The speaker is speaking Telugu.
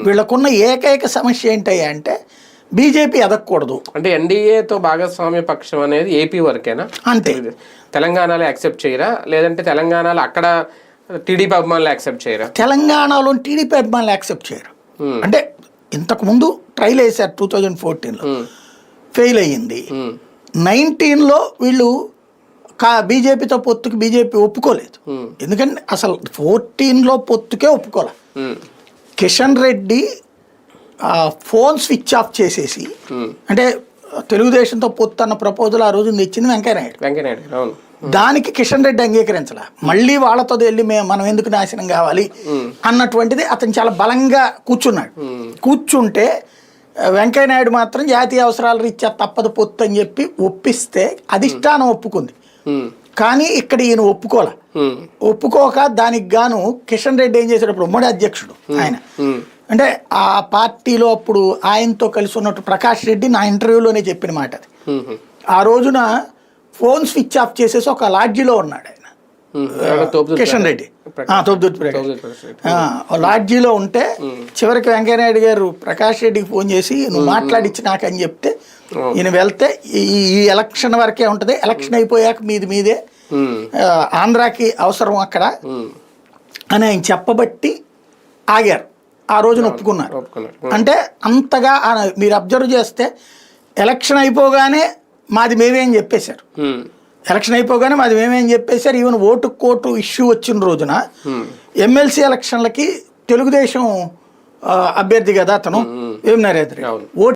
వీళ్ళకున్న ఏకైక సమస్య ఏంటయ్యా అంటే బీజేపీ ఎదగకూడదు. అంటే ఎన్డీఏతో భాగస్వామ్య పక్షం అనేది ఏపీ వరకేనా? అంతే. తెలంగాణలో యాక్సెప్ట్ చేయరా? లేదంటే తెలంగాణలో అక్కడ టీడీపీ అభిమానులు యాక్సెప్ట్ చేయరా? తెలంగాణలో టీడీపీ అభిమానులు యాక్సెప్ట్ చేయరు. అంటే ఇంతకుముందు ట్రైల్ వేశారు 2014లో, ఫెయిల్ అయ్యింది. 19లో వీళ్ళు బీజేపీతో పొత్తుకి బీజేపీ ఒప్పుకోలేదు. ఎందుకంటే అసలు 14లో పొత్తుకే ఒప్పుకోలే. Kishan Reddy phone switch off చేసేసి, అంటే తెలుగుదేశంతో పొత్తు అన్న ప్రపోజల్ ఆ రోజు తెచ్చింది వెంకయ్యనాయుడు. దానికి కిషన్ రెడ్డి అంగీకరించాల. మళ్ళీ వాళ్ళతో వెళ్ళి మనం ఎందుకు నాశనం కావాలి అన్నటువంటిది అతను చాలా బలంగా కూర్చున్నాడు. కూర్చుంటే వెంకయ్యనాయుడు మాత్రం జాతీయ అవసరాల రీత్యా తప్పదు పొత్తు అని చెప్పి ఒప్పిస్తే అధిష్టానం ఒప్పుకుంది. కానీ ఇక్కడ ఈయన ఒప్పుకోక దానికి గాను కిషన్ రెడ్డి ఏం చేశాడు, ఇప్పుడు ఉమ్మడి అధ్యక్షుడు ఆయన, అంటే ఆ పార్టీలో అప్పుడు ఆయనతో కలిసి ఉన్నట్టు ప్రకాష్ రెడ్డి నా ఇంటర్వ్యూలోనే చెప్పిన మాట అది. ఆ రోజున ఫోన్ స్విచ్ ఆఫ్ చేసేసి ఒక లాడ్జీలో ఉన్నాడు ఆయన, కిషన్ రెడ్డి, తోపుదుర్తి లాడ్జీలో ఉంటే చివరికి వెంకయ్యనాయుడు గారు ప్రకాష్ రెడ్డికి ఫోన్ చేసి నువ్వు మాట్లాడిచ్చి నాకని చెప్తే ఈయన వెళ్తే ఈ ఎలక్షన్ వరకే ఉంటుంది, ఎలక్షన్ అయిపోయాక మీదే ఆంధ్రాకి అవసరం అక్కడ అని ఆయన చెప్పబట్టి ఆగారు. ఆ రోజున ఒప్పుకున్నారు. అంటే అంతగా మీరు అబ్జర్వ్ చేస్తే ఎలక్షన్ అయిపోగానే మాది మేమే అని చెప్పేశారు. ఈవెన్ ఓటు ఇష్యూ వచ్చిన రోజున ఎమ్మెల్సీ ఎలక్షన్లకి తెలుగుదేశం అభ్యర్థి కదా అతను వేమినారేద్రి, ఓటు